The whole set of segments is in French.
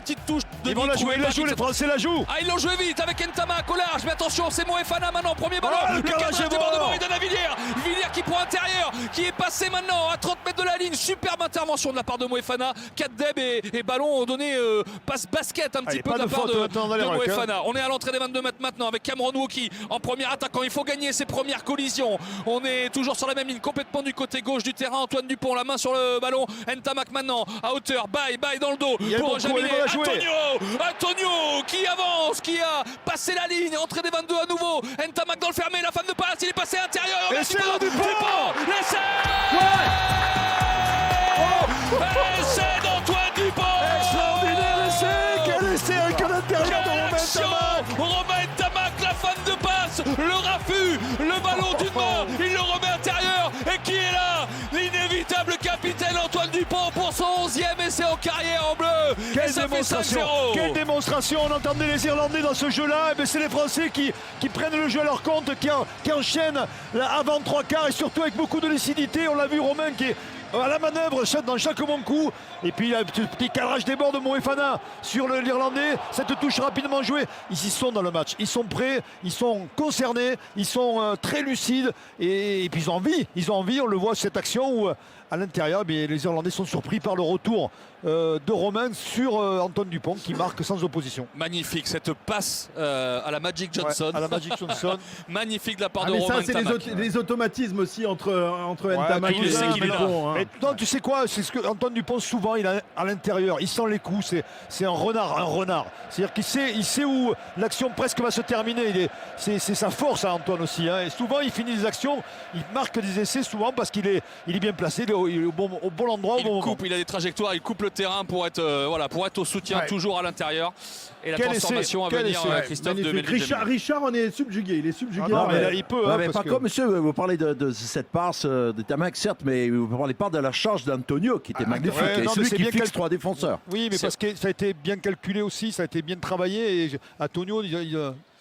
petite touche de ils vont la jouer, les Français la jouent. Ah, ils l'ont joué vite avec Ntama au large, mais attention, c'est Moefana maintenant, premier ballon, Oh, le cadrage c'est débordement, bon. il donne à Villiers, Villiers qui prend intérieur, qui est passé maintenant à 30 mètres de la ligne, superbe intervention de la part de Moefana, 4 deb et ballon ont donné passe basket un petit peu de la part de Moefana. On est à l'entrée des 22 mètres maintenant avec Cameron Woki en premier attaquant, il faut gagner ses premières collisions, on est toujours sur la même ligne, complètement du côté gauche du terrain, Antoine Dupont, la main sur le ballon, Ntamak maintenant, à hauteur, bye dans le dos, pour Jaminet, Antonio qui avance, qui a passé la ligne, entrée des 22 à nouveau, Ntamak dans le fermé, la femme de passe, il est passé à l'intérieur, L'essai Dupont, l'essai d'Antoine Dupont, extraordinaire essai, quel essai avec l'intérieur de Romain Ntamak, la femme de passe, le raffut, le ballon d'une main, il le remet intérieur, et qui est là, l'inévitable capitaine Antoine Dupont pour son 11e essai en carrière en bleu. Quelle démonstration, on entendait les Irlandais dans ce jeu-là, et c'est les Français qui prennent le jeu à leur compte, qui enchaînent avant 3 quarts et surtout avec beaucoup de lucidité. On l'a vu, Romain qui est à la manœuvre dans chaque bon coup, et puis il y a un petit cadrage des bords de Moefana sur l'Irlandais, cette touche rapidement jouée. Ils y sont dans le match, ils sont prêts, ils sont concernés, ils sont très lucides, et puis ils ont envie, on le voit cette action où à l'intérieur, les Irlandais sont surpris par le retour de Romain sur Antoine Dupont qui marque sans opposition. Magnifique cette passe à la Magic Johnson. Ouais, à la Magic Johnson. Magnifique de la part de Romain Ntamak. Ça, c'est les automatismes aussi entre Ntamak et Dupont. Non, tu sais quoi, c'est ce que Antoine Dupont souvent il a à l'intérieur, il sent les coups, c'est un renard. C'est-à-dire qu'il sait où l'action presque va se terminer. C'est sa force à Antoine aussi. Hein. Et souvent il finit des actions, il marque des essais souvent parce qu'il est bien placé, il est au bon endroit. Il a des trajectoires, il coupe le terrain pour être au soutien, toujours à l'intérieur. Et la transformation à venir, Christophe de Belgique. Richard en est subjugué, il est subjugué. Non, mais là, il peut. Mais par contre, monsieur, vous parlez de cette passe de Ntamak, certes, mais vous parlez pas de la charge d'Antonio qui était magnifique. Ouais, et celui qui fixe 3 défenseurs. Oui, mais parce que ça a été bien calculé aussi, ça a été bien travaillé. Et Antonio,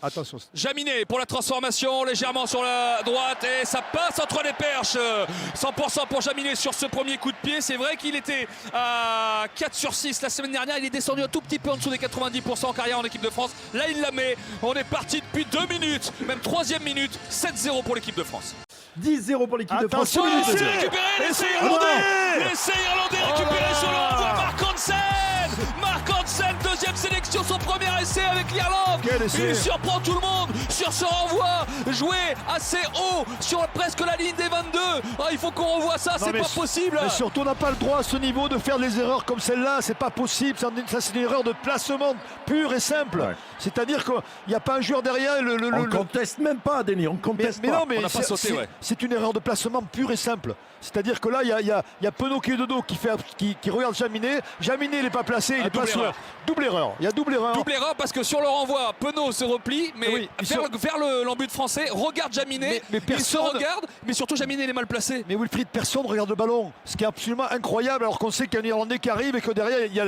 attention. Jaminet pour la transformation, légèrement sur la droite, et ça passe entre les perches. 100% pour Jaminet sur ce premier coup de pied. C'est vrai qu'il était à 4 sur 6 la semaine dernière. Il est descendu un tout petit peu en dessous des 90% en carrière en équipe de France. Là, il la met. On est parti depuis 2 minutes, même 3e minute. 7-0 pour l'équipe de France. 10-0 pour l'équipe de France. L'essai irlandais récupéré sur le renvoi. Mark Hansen, deuxième sélection, son premier essai avec l'Irlande. Il surprend tout le monde sur ce renvoi joué assez haut sur presque la ligne des 22. Il faut qu'on revoie ça, c'est pas possible. Mais surtout, on n'a pas le droit à ce niveau de faire des erreurs comme celle-là, c'est pas possible. Ça, c'est une erreur de placement pure et simple. Ouais. C'est-à-dire qu'il n'y a pas un joueur derrière. On conteste même pas, Denis, on conteste pas. Non, mais on n'a pas sauté, c'est une erreur de placement pure et simple. C'est-à-dire que là, il y a Penaud qui est de dos, qui regarde Jaminet. Jaminet, il n'est pas placé, il est pas sur. Double erreur. Il y a double erreur. Double erreur parce que sur le renvoi, Penaud se replie, mais vers l'embut français, regarde Jaminet, il se regarde, mais surtout Jaminet, il est mal placé. Mais Wilfried, personne regarde le ballon. Ce qui est absolument incroyable, alors qu'on sait qu'il y a un Irlandais qui arrive et que derrière, il y a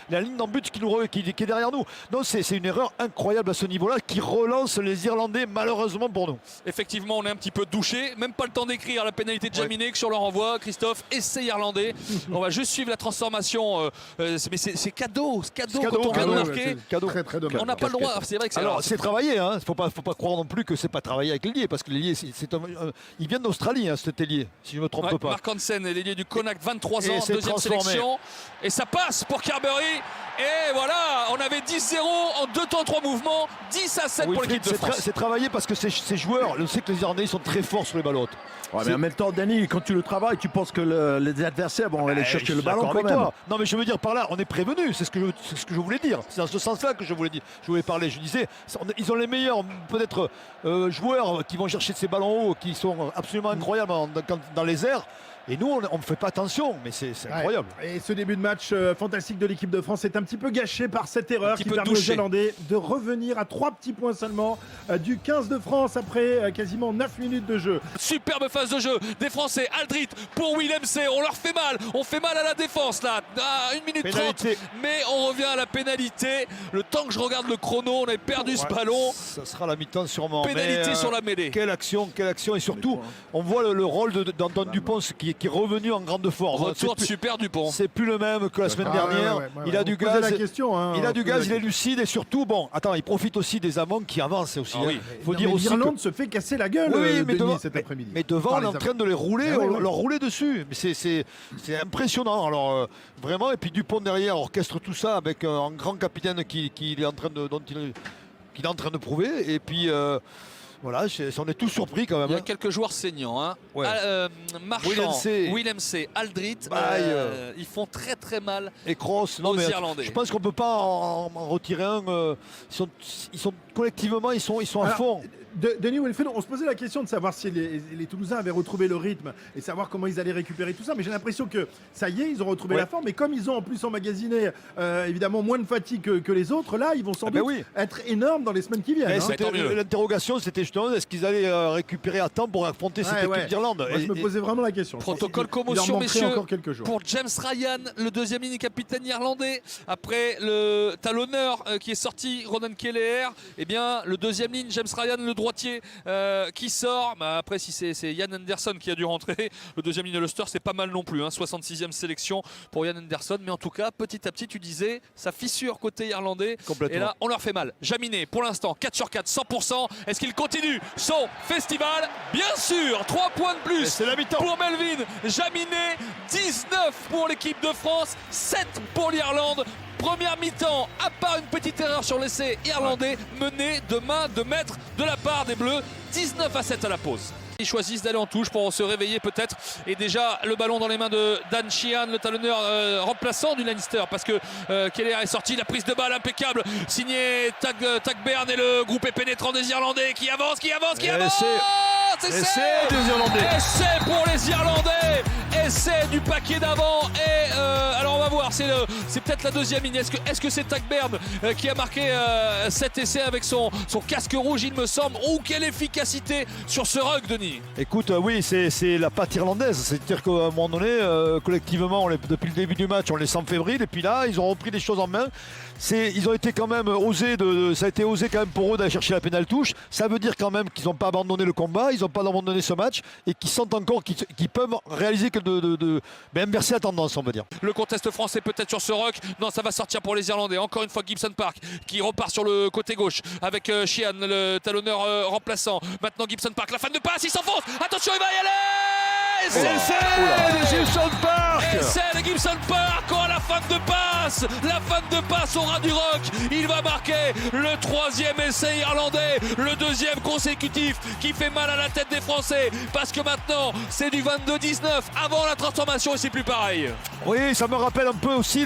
la ligne d'embut qui est derrière nous. Donc c'est une erreur incroyable à ce niveau-là qui relance les Irlandais, malheureusement pour nous. Effectivement, on est un petit peu douché. Même pas le temps d'écrire la pénalité de Jaminet que sur le renvoi. Christophe, essai irlandais. On va juste suivre la transformation. Mais c'est cadeau quand on vient de marquer. Très dommage. On n'a pas le droit. C'est vrai que c'est travaillé. Hein. Faut pas croire non plus que c'est pas travaillé avec l'ailier, parce que l'ailier, il vient d'Australie, hein, cet ailier, si je ne me trompe pas. Mark Hansen est l'ailier du Connacht, 23 ans, deuxième sélection. Et ça passe pour Carberry. Et voilà, on avait 10-0 en 2 temps 3 mouvements, 10-7 pour l'équipe de France. C'est travaillé parce que ces joueurs, on sait que les Irlandais sont très forts sur les ballons. Ouais, mais en même temps, Denis, quand tu le travailles, tu penses que les adversaires vont aller chercher le ballon quand même. Non, mais je veux dire par là, on est prévenu, c'est ce que je voulais dire. C'est dans ce sens-là que je voulais parler. Je disais, ils ont les meilleurs peut-être joueurs qui vont chercher ces ballons hauts, qui sont absolument incroyables dans les airs. Et nous, on ne fait pas attention, mais c'est incroyable. Et ce début de match fantastique de l'équipe de France est un petit peu gâché par cette erreur qui permet aux Irlandais de revenir à 3 petits points seulement du 15 de France après quasiment 9 minutes de jeu. Superbe phase de jeu des Français. Aldrit pour Willem C. On leur fait mal. On fait mal à la défense là. À 1 minute 30. Mais on revient à la pénalité. Le temps que je regarde le chrono, on a perdu ce ballon. Ça sera la mi-temps sûrement. Pénalité sur la mêlée. Quelle action. Et surtout, on voit le rôle d'Antoine Dupont qui est revenu en grande forme. Retour de Super Dupont. C'est plus le même que la semaine dernière. Il a du gaz. Il a du gaz, il est lucide et surtout, bon, attends, il profite aussi des amants qui avancent aussi. Oui. Il faut dire aussi l'Irlande se fait casser la gueule cet après-midi. Mais devant, on est en train de les rouler, leur rouler dessus. Mais c'est impressionnant. Alors vraiment, et puis Dupont derrière orchestre tout ça avec un grand capitaine qu'il est en train de prouver. Et puis voilà, on est tous surpris quand même. Il y a quelques joueurs saignants. Hein. Ouais. Marchand, Willem C, Aldrit, ils font très très mal et Kroos, aux Irlandais. Je pense qu'on ne peut pas en retirer un. Ils sont collectivement, ils sont à fond. Denis Wilfried, on se posait la question de savoir si les Toulousains avaient retrouvé le rythme et savoir comment ils allaient récupérer tout ça, mais j'ai l'impression que ça y est, ils ont retrouvé la forme, et comme ils ont en plus emmagasiné évidemment moins de fatigue que les autres, là ils vont sans doute être énormes dans les semaines qui viennent. L'interrogation c'était justement est-ce qu'ils allaient récupérer à temps pour affronter cette équipe d'Irlande. Je me posais vraiment la question. Protocole commotion, messieurs, encore quelques jours. pour James Ryan, le deuxième ligne capitaine irlandais, après le talonneur qui est sorti, Ronan Kelleher, eh bien le deuxième ligne, James Ryan, le droitier qui sort. Après, si c'est Ian Anderson qui a dû rentrer, le deuxième ligne de l'Ulster, c'est pas mal non plus, 66e sélection pour Ian Anderson, mais en tout cas petit à petit tu disais ça fissure côté irlandais et là on leur fait mal. Jaminet pour l'instant 4 sur 4, 100%. Est-ce qu'il continue son festival? Bien sûr, 3 points de plus pour Melvin Jaminet, 19 pour l'équipe de France, 7 pour l'Irlande. Première mi-temps, à part une petite erreur sur l'essai irlandais, mené de main de maître de la part des Bleus, 19-7 à la pause. Ils choisissent d'aller en touche pour se réveiller peut-être, et déjà le ballon dans les mains de Dan Sheehan, le talonneur remplaçant du Leinster, parce que Kelleher est sorti, la prise de balle impeccable, signé Tagbairn, et le groupe est pénétrant des Irlandais qui avance. Essai des Irlandais. Essai pour les Irlandais. Essai du paquet d'avant. Et alors on va voir, c'est peut-être la deuxième ligne. Est-ce que c'est Tagbairn qui a marqué cet essai avec son casque rouge, il me semble. Oh, quelle efficacité sur ce ruck, Denis. Écoute, oui, c'est la patte irlandaise. C'est-à-dire qu'à un moment donné, collectivement, depuis le début du match, on les sent fébriles. Et puis là, ils ont repris les choses en main. Ils ont été quand même osés, ça a été osé quand même pour eux d'aller chercher la pénale touche. Ça veut dire quand même qu'ils n'ont pas abandonné le combat, ils n'ont pas abandonné ce match et qu'ils sentent encore qu'ils peuvent réaliser que inverser la tendance, on va dire. Le contest français peut-être sur ce ruck. Non, ça va sortir pour les Irlandais. Encore une fois, Gibson Park qui repart sur le côté gauche avec Sheehan, le talonneur remplaçant. Maintenant Gibson Park, la fin de passe, il s'enfonce. Attention, il va y aller. Essai de Gibson Park. Essai de Gibson Park. Oh, la fin de passe. La fin de passe au ras du rock. Il va marquer le 3e essai irlandais, le 2e consécutif qui fait mal à la tête des Français, parce que maintenant c'est du 22-19 avant la transformation et c'est plus pareil. Oui, ça me rappelle un peu aussi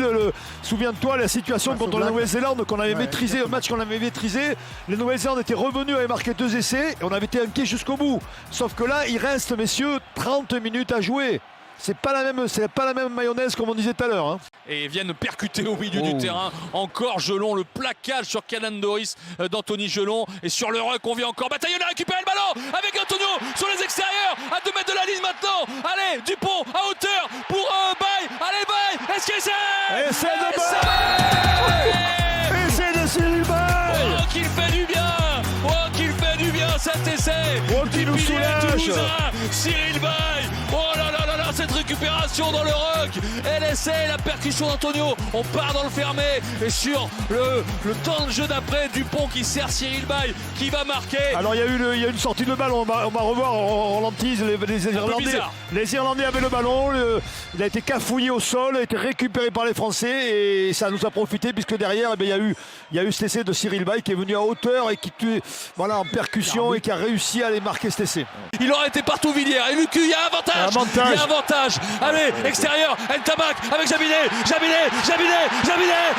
souviens-toi la situation contre la Nouvelle-Zélande qu'on avait maîtrisé, un match qu'on avait maîtrisé. Les Nouvelle-Zélande étaient revenus, avaient marqué 2 essais et on avait été inquiets jusqu'au bout. Sauf que là, il reste, messieurs, 30 minutes à jouer. C'est pas la même mayonnaise comme on disait tout à l'heure. Hein. Et viennent percuter au milieu du terrain. Encore Gelon, le plaquage sur Canan Doris d'Anthony Gelon. Et sur le ruck, on vient encore bataillonner à récupérer le ballon avec Antonio sur les extérieurs, à 2 mètres de la ligne maintenant. Allez, Dupont à hauteur pour Baye. Allez, Baye, est-ce que c'est Essai de Baye. Essai de Cyril Baye. Oh, qu'il fait du bien. Oh, qu'il fait du bien cet essai. Oh, qui nous soulage. Cyril Baye. Oh là là là là, cette récupération dans le rock. Et l'essai, la percussion d'Antonio. On part dans le fermé. Et sur le temps de jeu d'après, Dupont qui sert Cyril Baye, qui va marquer. Alors il y a une sortie de ballon. On va revoir en ralenti les Irlandais. Les Irlandais avaient le ballon. Il a été cafouillé au sol, a été récupéré par les Français. Et ça nous a profité puisque derrière, il y a eu cet essai de Cyril Baye qui est venu à hauteur et qui en percussion et qui a réussi à aller marquer cet essai. Il aurait été partout Villiers. Et Lucu, il y a un avantage. Il y a un avantage. Allez, extérieur, Ntamak avec Jaminet. Essai de Jaminet.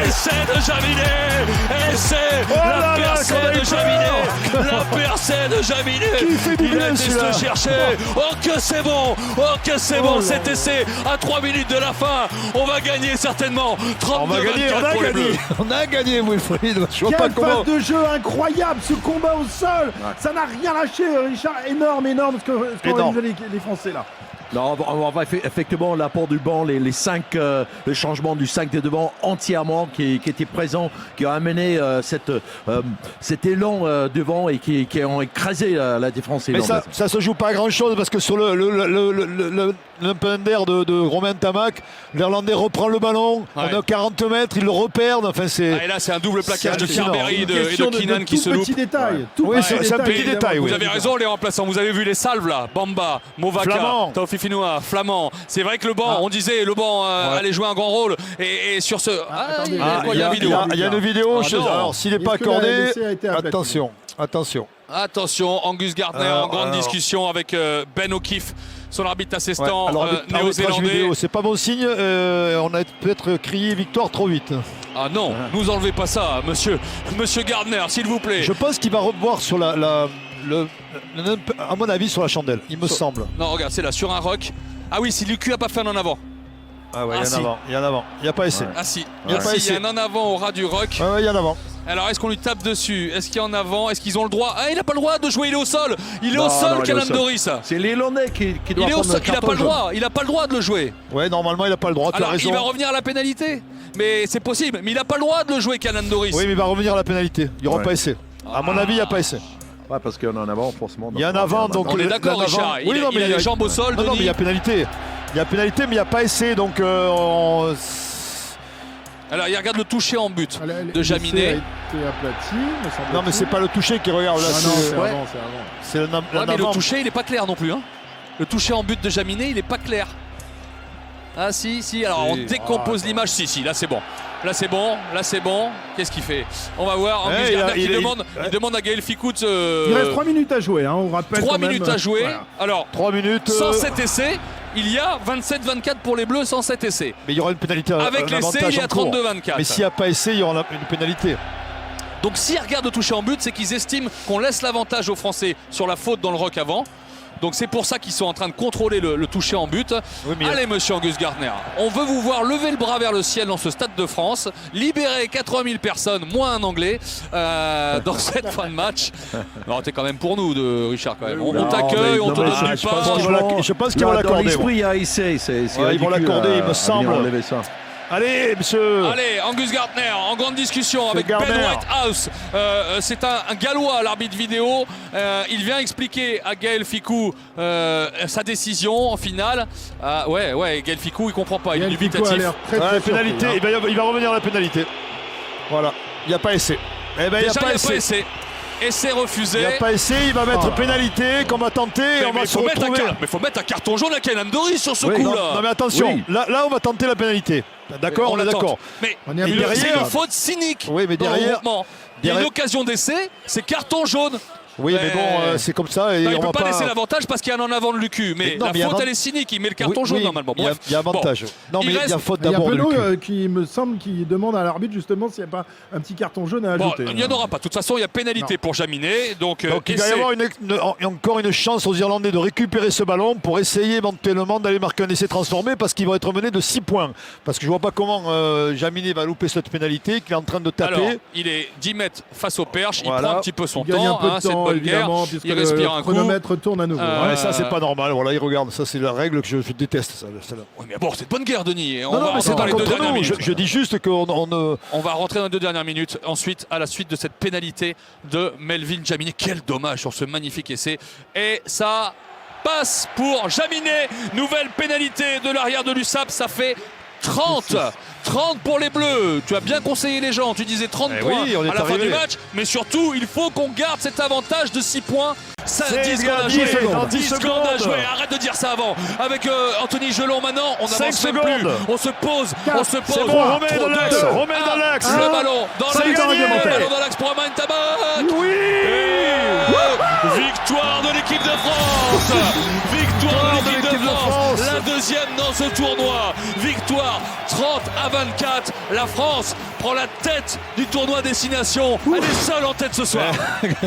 Essai de Jaminet. Essai. La percée de Jaminet. La percée de Jaminet. Il a été se chercher. Oh que c'est bon. Oh que c'est bon cet essai. À 3 minutes de la fin. On va gagner certainement. 32-24 pour les Bleus. On a gagné, Wilfried. Je vois pas comment. De jeu incroyable, ce combat au sol. Ça n'a rien lâché, Richard. Énorme ce qu'ont réalisé les Français là. Non, on va effectivement l'apport du banc, les 5, le changement du 5 de devant entièrement qui était présent, qui a amené cet élan devant et qui ont écrasé la défense irlandaise. Mais ça se joue pas à grand chose parce que sur l'open d'air de Romain Tamac, l'Irlandais reprend le ballon, on a 40 mètres, ils le reperdent. Enfin, et là, c'est un double plaquage de Carberry et de Keenan qui se loupe. Oui, c'est un petit détail. Vous avez raison, les remplaçants. Vous avez vu les salves là. Bamba, Movaka, Taofifinoa, Flamand. C'est vrai que le banc, on disait, le banc allait jouer un grand rôle. Et sur ce. Il y a une vidéo. Alors, s'il n'est pas accordé, attention. Attention, Angus Gardner en grande discussion avec Ben O'Keefe, son arbitre assistant néo-zélandais. C'est pas bon signe, on a peut-être crié victoire trop vite. Ah non, nous enlevez pas ça, monsieur Gardner, s'il vous plaît. Je pense qu'il va revoir sur à mon avis, sur la chandelle, il me semble. Non, regarde, c'est là, sur un rock. Ah oui, si Lucu a pas fait un en avant. Ah ouais, il y en a il n'y a pas essai. Ah si, il y a un en avant au ras du rock. Ouais, il y en a avant. Alors, est-ce qu'on lui tape dessus? Est-ce qu'il y a en avant? Est-ce qu'ils ont le droit? Ah, il n'a pas le droit de jouer, il est au sol. Il est au sol, Canan Doris. C'est l'Irlandais qui doit prendre le carton jaune. Il n'a pas le droit. Il n'a pas le droit de le jouer. Ouais, normalement, il n'a pas le droit. Alors, il va revenir à la pénalité. Mais c'est possible. Mais il n'a pas le droit de le jouer, Canan Doris. Oui, mais il va revenir à la pénalité. Il n'y aura pas essai. À mon avis, il n'y a pas essai. Ouais, parce qu'il y en a en avant, forcément. Il y en a en avant, donc. On est d'accord, Richard. Il a les jambes au sol. Non, mais il y a pénalité. Il y a pénalité, mais il n'y a pas essai. Donc. Alors, il regarde le toucher en but de Jaminet. Non, mais c'est pas le toucher qui regarde là. C'est avant. Mais le toucher, il n'est pas clair non plus. Le toucher en but de Jaminet, il n'est pas clair. Ah si, alors on décompose l'image. Si, là c'est bon. Là c'est bon. Qu'est-ce qu'il fait? On va voir. Angus Gardner qui demande à Gaël Fickou Il reste 3 minutes à jouer, on rappelle. 3 minutes à jouer. Voilà. Alors, 3 minutes. Sans cet essai, il y a 27-24 pour les Bleus sans cet essai. Mais il y aura une pénalité. Avec l'essai, il y a 32-24. Mais s'il n'y a pas essai, il y aura une pénalité. Donc s'ils regardent le toucher en but, c'est qu'ils estiment qu'on laisse l'avantage aux Français sur la faute dans le rock avant. Donc c'est pour ça qu'ils sont en train de contrôler le toucher en but. Oui, allez monsieur Angus Gardner, on veut vous voir lever le bras vers le ciel dans ce Stade de France, libérer 80 000 personnes, moins un Anglais, dans cette fin de match. Alors t'es quand même pour nous, Richard, quand même. On t'accueille, on te donne du pain. Je pense qu'ils vont l'accorder. L'esprit, il y a essai. Ils vont l'accorder, il me semble. Allez, monsieur. Allez, Angus Gardner en grande discussion avec Ben Whitehouse. C'est un Gallois, l'arbitre vidéo. Il vient expliquer à Gaël Fickou sa décision en finale. Ouais, Gaël Fickou, il comprend pas. Il est dubitatif. Pénalité. Il va revenir à la pénalité. Voilà. Il n'y a pas essai. Déjà, il n'y a pas essai. Essai refusé. Il n'y a pas essai, il va mettre pénalité, qu'on va tenter. Mais il faut mettre un carton jaune à Canan Doris sur ce coup-là. Non mais attention, là on va tenter la pénalité. D'accord, on est d'accord. Mais c'est une faute cynique. Oui, mais derrière. Il y a une occasion d'essai, c'est carton jaune. Oui, mais bon, c'est comme ça. Et il ne peut pas laisser l'avantage parce qu'il y a un en avant de Lucu. Mais la faute, elle est cynique. Il met le carton jaune normalement. Il y a avantage. Non, mais il y a faute d'abord de Lucu. Il y a Penaud qui me semble qui demande à l'arbitre justement s'il n'y a pas un petit carton jaune à ajouter. Il n'y en aura pas. De toute façon, il y a pénalité pour Jaminet. Donc il va y avoir encore une chance aux Irlandais de récupérer ce ballon pour essayer éventuellement d'aller marquer un essai transformé parce qu'ils vont être menés de 6 points. Parce que je ne vois pas comment Jaminet va louper cette pénalité qu'il est en train de taper. Alors, il est 10 mètres face au perche. Il prend un petit peu son temps. C'est une bonne guerre. Il respire un coup. Le chronomètre tourne à nouveau. Ça, c'est pas normal. Voilà, il regarde. Ça, c'est la règle que je déteste. Oui, mais bon, c'est de bonne guerre, Denis. Non, mais c'est pas contre nous. Je dis juste qu'on On va rentrer dans les 2 dernières minutes. Ensuite, à la suite de cette pénalité de Melvin Jaminet. Quel dommage sur ce magnifique essai. Et ça passe pour Jaminet. Nouvelle pénalité de l'arrière de l'USAP. Ça fait 30 pour les Bleus. Tu as bien conseillé les gens. Tu disais 30 points à la fin du match. Mais surtout, il faut qu'on garde cet avantage de 6 points. 10 secondes à jouer. 10 secondes à jouer. Arrête de dire ça avant. Avec Anthony Gelon maintenant, on n'avance même plus. On se pose. C'est bon, remets dans l'axe. Le ballon dans l'axe pour Romain Tamac. Oui. Victoire de l'équipe de France. Victoire de l'équipe de France. La deuxième dans ce tournoi. Victoire 30-24. La France prend la tête du tournoi Destination. Elle est seule en tête ce soir.